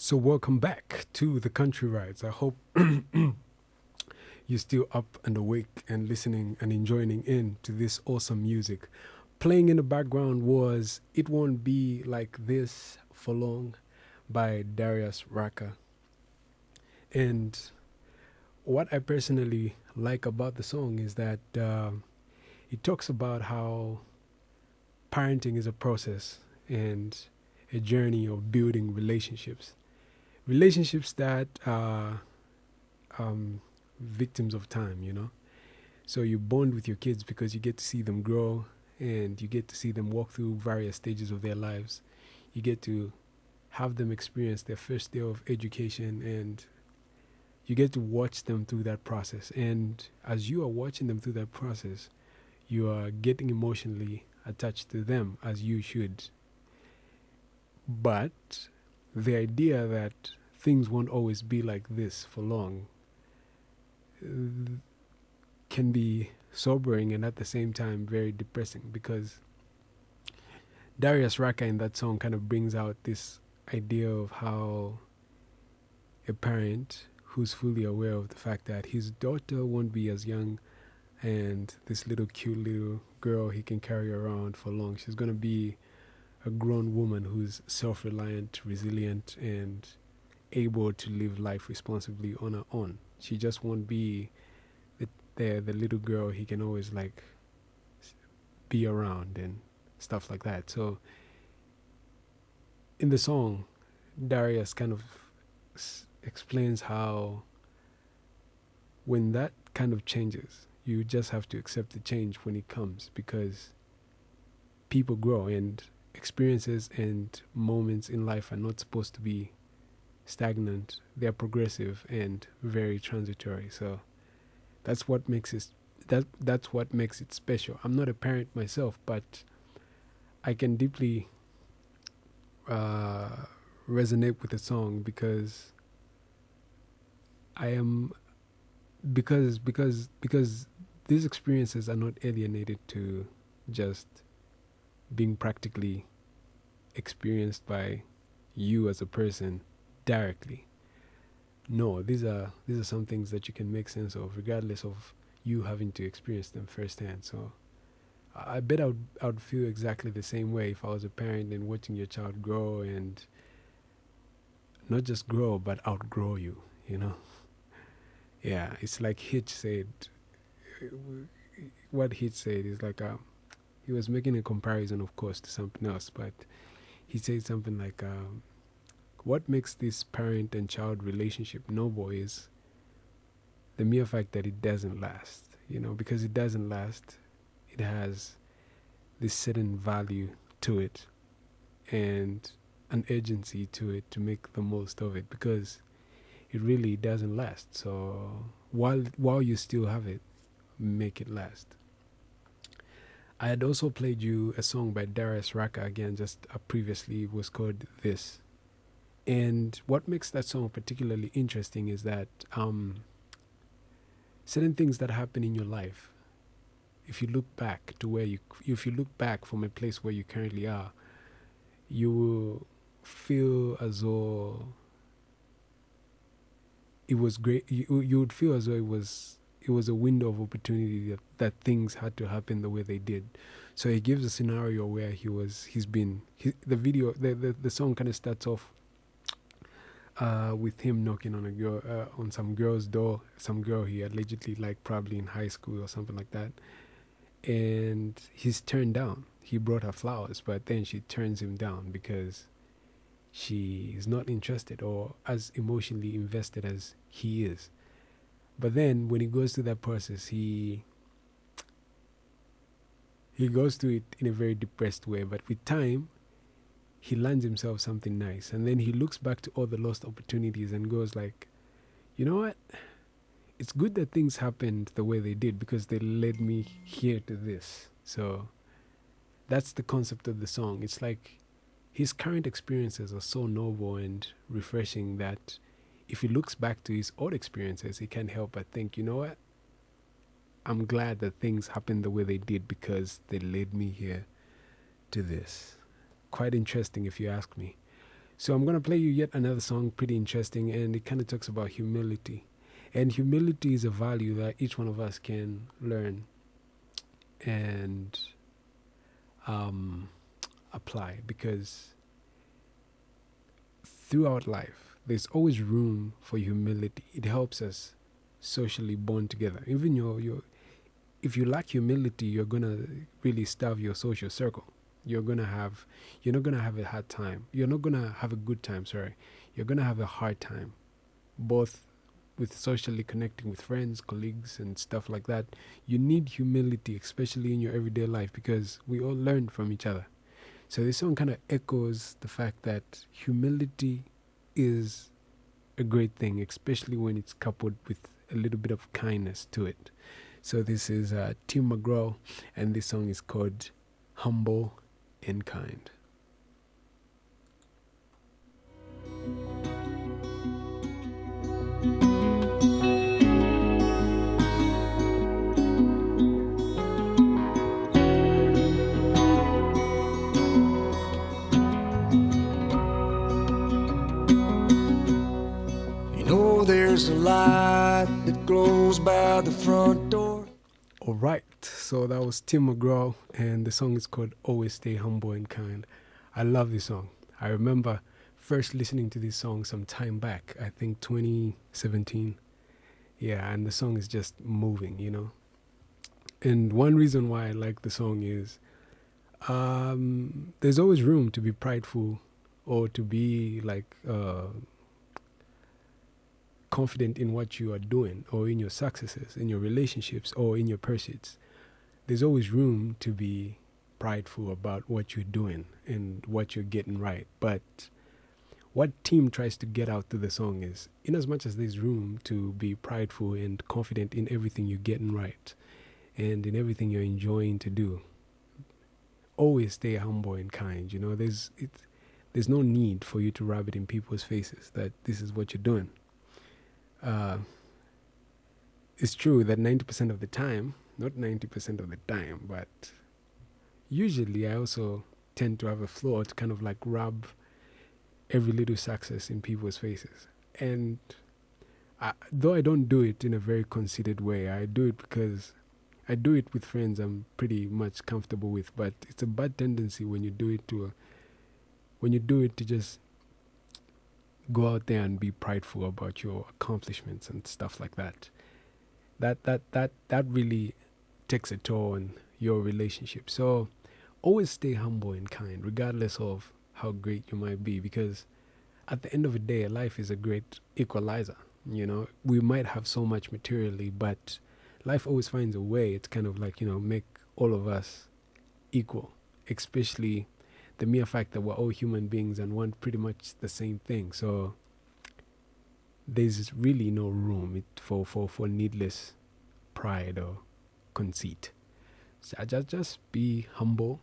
So, welcome back to the Country Rides. I hope you're still up and awake and listening and enjoying in to this awesome music. Playing in the background was It Won't Be Like This for Long by Darius Raka. And what I personally like about the song is that it talks about how parenting is a process and a journey of building relationships. Relationships that are victims of time. So you bond with your kids because you get to see them grow and you get to see them walk through various stages of their lives. You get to have them experience their first day of education and you get to watch them through that process. And as you are watching them through that process, you are getting emotionally attached to them as you should. But the idea that things won't always be like this for long can be sobering and at the same time very depressing, because Darius Raka in that song kind of brings out this idea of how a parent who's fully aware of the fact that his daughter won't be as young and this little cute little girl he can carry around for long. She's going to be a grown woman who's self-reliant, resilient, and able to live life responsibly on her own. She just won't be the little girl he can always like be around and stuff like that. So in the song, Darius kind of explains how when that kind of changes, you just have to accept the change when it comes, because people grow and experiences and moments in life are not supposed to be stagnant. They're progressive and very transitory. So that's what makes it that's what makes it special. I'm not a parent myself, but I can deeply resonate with the song because I am because these experiences are not alienated to just being practically experienced by you as a person directly. No, these are some things that you can make sense of regardless of you having to experience them firsthand. So I bet I would feel exactly the same way if I was a parent and watching your child grow, and not just grow but outgrow you. Yeah, it's like Hitch said. What Hitch said is like he was making a comparison, of course, to something else, but he said something like what makes this parent and child relationship noble is the mere fact that it doesn't last. Because it doesn't last, it has this certain value to it and an urgency to it to make the most of it, because it really doesn't last. So while you still have it, make it last. I had also played you a song by Darius Raka again, just previously. It was called This. And what makes that song particularly interesting is that certain things that happen in your life, if you look back from a place where you currently are, you will feel as though it was great. You would feel as though it was a window of opportunity that things had to happen the way they did. So he gives a scenario where the song kind of starts off with him knocking on a girl, on some girl's door, some girl he allegedly liked, probably in high school or something like that. And he's turned down. He brought her flowers, but then she turns him down because she is not interested or as emotionally invested as he is. But then when he goes through that process, he goes through it in a very depressed way. But with time, he lands himself something nice. And then he looks back to all the lost opportunities and goes like, you know what? It's good that things happened the way they did because they led me here to this. So that's the concept of the song. It's like his current experiences are so noble and refreshing that if he looks back to his old experiences, he can't help but think, you know what? I'm glad that things happened the way they did because they led me here to this. Quite interesting if you ask me. So I'm going to play you yet another song, pretty interesting, and it kind of talks about humility. And humility is a value that each one of us can learn and apply, because throughout life, there's always room for humility. It helps us socially bond together. Even if you lack humility, you're gonna really starve your social circle. You're not gonna have a hard time. You're not gonna have a good time. Sorry, you're gonna have a hard time, both with socially connecting with friends, colleagues, and stuff like that. You need humility, especially in your everyday life, because we all learn from each other. So this song kind of echoes the fact that humility is a great thing, especially when it's coupled with a little bit of kindness to it. So this is Tim McGraw, and this song is called Humble and Kind. There's a light that glows by the front door. All right, so that was Tim McGraw, and the song is called Always Stay Humble and Kind. I love this song. I remember first listening to this song some time back, I think 2017. Yeah, and the song is just moving, you know. And one reason why I like the song is there's always room to be prideful or to be like confident in what you are doing, or in your successes, in your relationships, or in your pursuits. There's always room to be prideful about what you're doing and what you're getting right. But what Tim tries to get out to the song is, in as much as there's room to be prideful and confident in everything you're getting right and in everything you're enjoying to do, always stay humble and kind. You know, there's no need for you to rub it in people's faces that this is what you're doing. It's true that 90% of the time, not 90% of the time, but usually I also tend to have a flaw to kind of like rub every little success in people's faces. And though I don't do it in a very conceited way, I do it because I do it with friends I'm pretty much comfortable with, but it's a bad tendency when you do it to just go out there and be prideful about your accomplishments and stuff like that. That really takes a toll on your relationship. So always stay humble and kind, regardless of how great you might be, because at the end of the day, life is a great equalizer. You know, we might have so much materially, but life always finds a way. It's kind of like, you know, make all of us equal, especially the mere fact that we're all human beings and want pretty much the same thing. So there's really no room for needless pride or conceit. So just be humble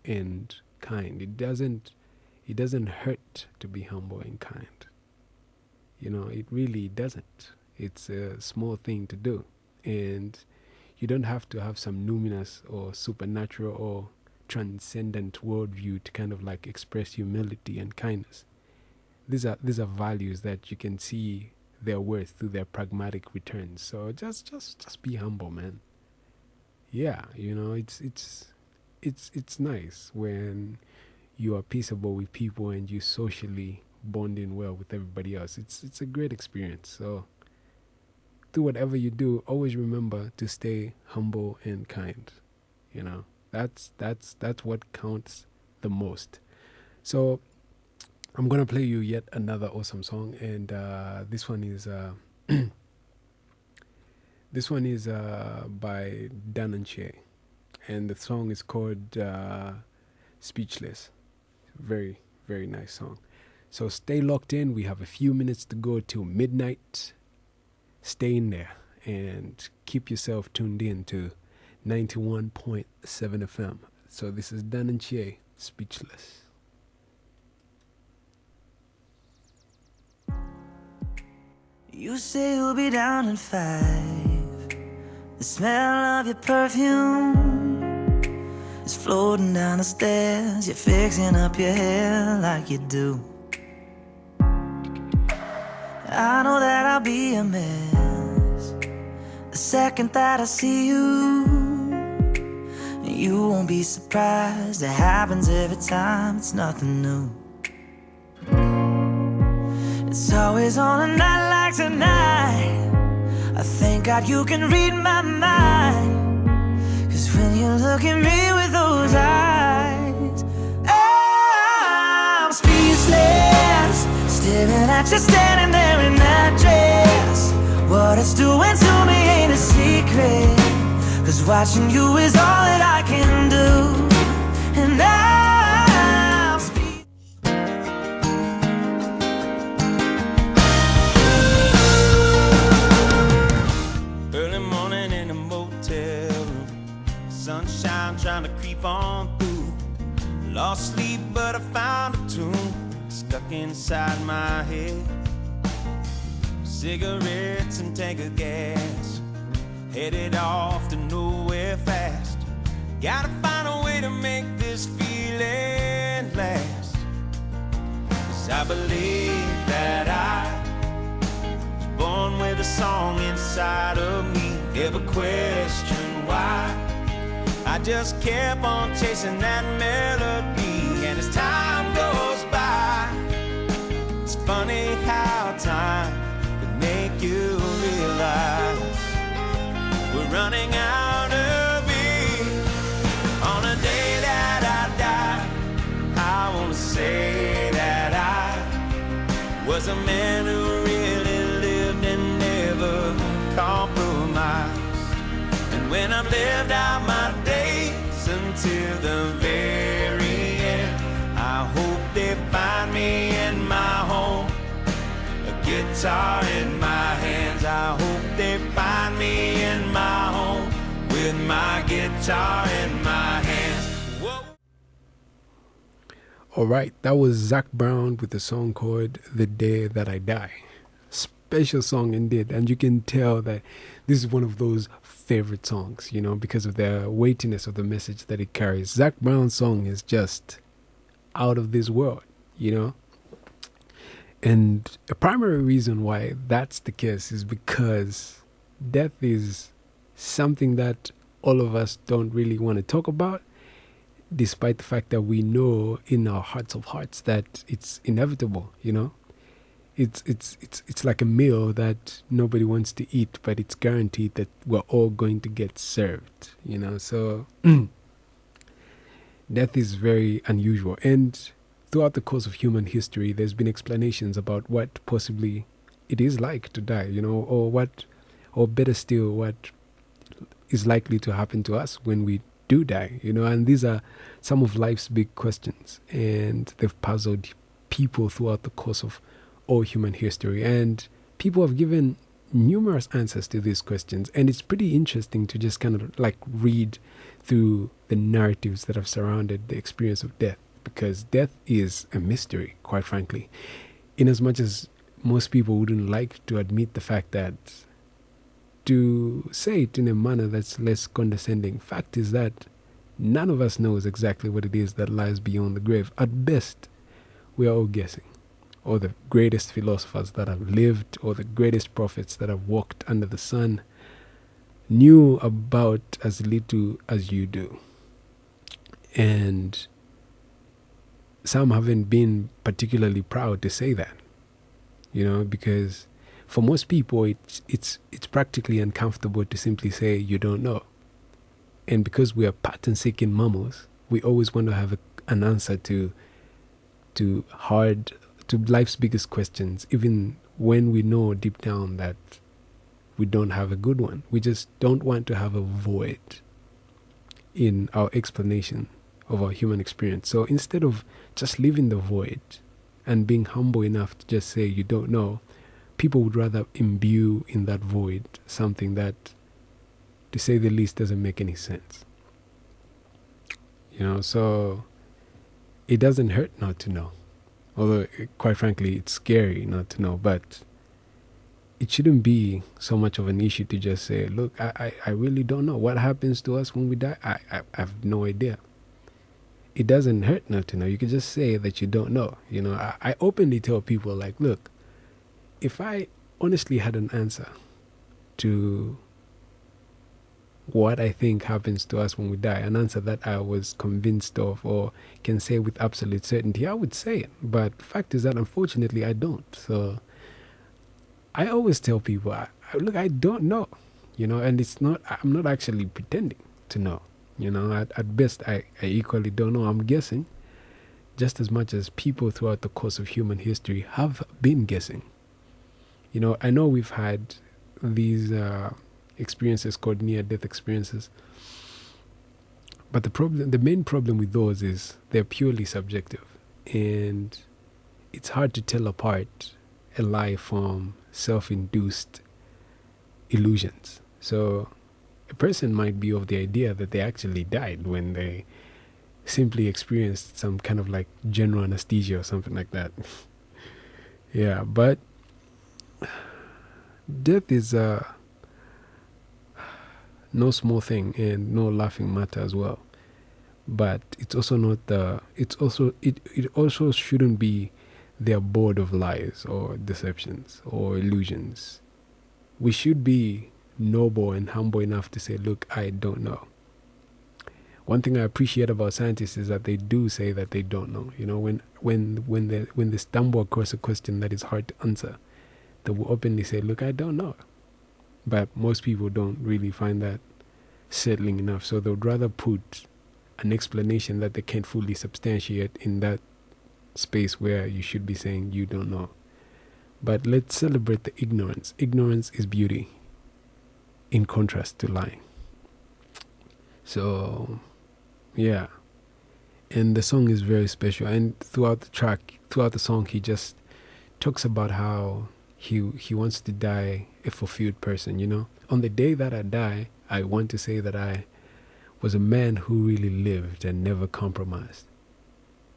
and kind. It doesn't hurt to be humble and kind. You know, it really doesn't. It's a small thing to do, and you don't have to have some numinous or supernatural or transcendent worldview to kind of like express humility and kindness. These are values that you can see their worth through their pragmatic returns. So just be humble, man. Yeah, you know, it's nice when you are peaceable with people and you socially bonding well with everybody else. It's a great experience. So do whatever you do, always remember to stay humble and kind. You know, that's what counts the most. So I'm gonna play you yet another awesome song, and this one is by Dan and Shay, and the song is called Speechless. Very, very nice song. So stay locked in. We have a few minutes to go till midnight. Stay in there and keep yourself tuned in to 91.7 FM. So this is Dan and Shay, Speechless. You say you'll be down in 5. The smell of your perfume is floating down the stairs. You're fixing up your hair like you do. I know that I'll be a mess the second that I see you. You won't be surprised, it happens every time, it's nothing new. It's always on a night like tonight, I thank God you can read my mind. Cause when you look at me with those eyes, I'm speechless, staring at you standing there in that dress. What it's doing to me ain't a secret, cause watching you is all that I can do. And I'm speechless. Early morning in a motel room, sunshine trying to creep on through. Lost sleep but I found a tune stuck inside my head. Cigarettes and tank of gas, headed off to nowhere fast. Gotta find a way to make this feeling last. Cause I believe that I was born with a song inside of me. Never questioned why, I just kept on chasing that melody. And as time goes by, it's funny how time can make you realize we're running out of beat. On a day that I die, I wanna say that I was a man who really lived and never compromised. And when I've lived out my days until the very end, I hope they find me in my home, a guitar in my hands. I hope they find me in my home with my guitar in my hands. Whoa. Alright, that was Zac Brown with a song called The Day That I Die. Special song indeed, and you can tell that this is one of those favorite songs, you know, because of the weightiness of the message that it carries. Zac Brown's song is just out of this world, you know. And a primary reason why that's the case is because death is something that all of us don't really want to talk about, despite the fact that we know in our hearts of hearts that it's inevitable, you know. It's like a meal that nobody wants to eat, but it's guaranteed that we're all going to get served, you know. So death is very unusual, and throughout the course of human history, there's been explanations about what possibly it is like to die, you know, or better still, what is likely to happen to us when we do die, you know. And these are some of life's big questions, and they've puzzled people throughout the course of all human history, and people have given numerous answers to these questions. And it's pretty interesting to just kind of like read through the narratives that have surrounded the experience of death, because death is a mystery, quite frankly, in as much as most people wouldn't like to admit the fact that, to say it in a manner that's less condescending, fact is that none of us knows exactly what it is that lies beyond the grave. At best, we are all guessing. Or the greatest philosophers that have lived, or the greatest prophets that have walked under the sun, knew about as little as you do. And some haven't been particularly proud to say that, you know, because for most people it's practically uncomfortable to simply say you don't know. And because we are pattern-seeking mammals, we always want to have an answer to life's biggest questions, even when we know deep down that we don't have a good one. We just don't want to have a void in our explanation of our human experience. So instead of just leaving the void and being humble enough to just say you don't know, people would rather imbue in that void something that, to say the least, doesn't make any sense. You know, so it doesn't hurt not to know. Although, quite frankly, it's scary not to know, but it shouldn't be so much of an issue to just say, look, I really don't know. What happens to us when we die? I have no idea. It doesn't hurt not to know. You can just say that you don't know. You know, I openly tell people, like, look, if I honestly had an answer to what I think happens to us when we die, an answer that I was convinced of or can say with absolute certainty, I would say it. But the fact is that unfortunately I don't. So I always tell people, look, I don't know, and I'm not actually pretending to know, at best I equally don't know. I'm guessing just as much as people throughout the course of human history have been guessing. I know we've had these experiences called near-death experiences, but the main problem with those is they're purely subjective, and it's hard to tell apart a lie from self-induced illusions. So a person might be of the idea that they actually died when they simply experienced some kind of like general anesthesia or something like that. Yeah, but death is no small thing and no laughing matter as well. But it's also not it also shouldn't be the abode of lies or deceptions or illusions. We should be noble and humble enough to say, look, I don't know. One thing I appreciate about scientists is that they do say that they don't know. When they stumble across a question that is hard to answer, they will openly say, look, I don't know. But most people don't really find that settling enough, so they would rather put an explanation that they can't fully substantiate in that space where you should be saying you don't know. But let's celebrate the ignorance. Ignorance is beauty, in contrast to lying. So yeah, and the song is very special, and throughout the song, he just talks about how he wants to die a fulfilled person. On the day that I die, I want to say that I was a man who really lived and never compromised.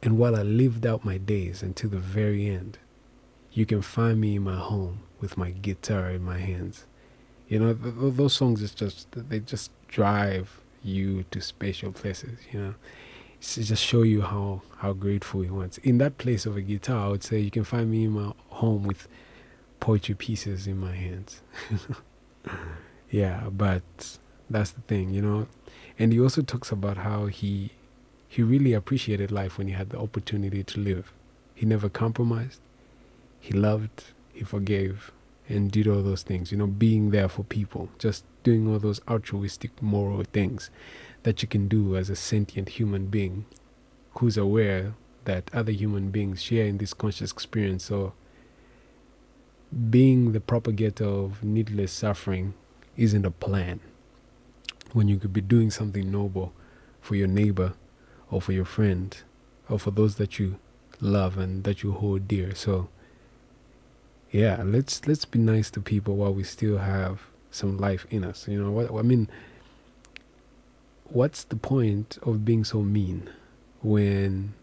And while I lived out my days until the very end, you can find me in my home with my guitar in my hands. Those songs they just drive you to special places. To just show you how grateful he wants. In that place of a guitar, I would say you can find me in my home with poetry pieces in my hands. Yeah, but that's the thing, And he also talks about how he really appreciated life when he had the opportunity to live. He never compromised. He loved, he forgave, and did all those things, being there for people, just doing all those altruistic, moral things that you can do as a sentient human being who's aware that other human beings share in this conscious experience. So being the propagator of needless suffering isn't a plan, when you could be doing something noble for your neighbor or for your friend or for those that you love and that you hold dear. So yeah, let's be nice to people while we still have some life in us. What's the point of being so mean when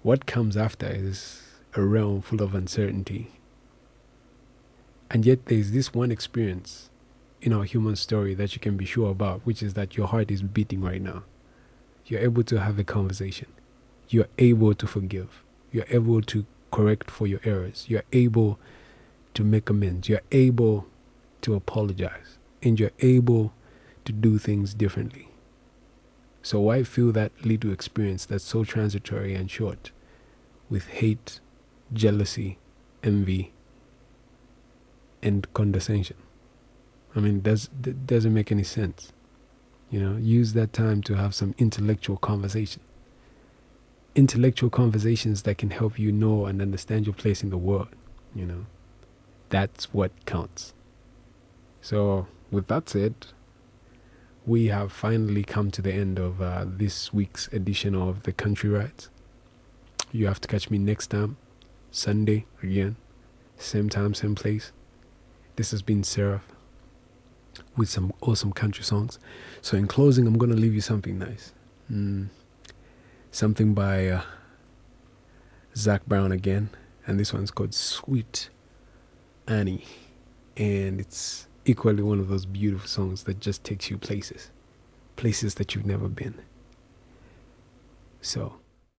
what comes after is a realm full of uncertainty? And yet there's this one experience in our human story that you can be sure about, which is that your heart is beating right now. You're able to have a conversation. You're able to forgive. You're able to correct for your errors. You're able to make amends. You're able to apologize. And you're able to do things differently. So why fill that little experience that's so transitory and short with hate, jealousy, envy, and condescension? Doesn't make any sense. Use that time to have some intellectual conversation. Intellectual conversations that can help you know and understand your place in the world. That's what counts. So with that said, we have finally come to the end of this week's edition of The Country Rights. You have to catch me next time, Sunday again, same time, same place. This has been Seraph with some awesome country songs. So in closing, I'm going to leave you something nice. Something by Zac Brown again. And this one's called Sweet Annie. And it's equally one of those beautiful songs that just takes you places that you've never been. So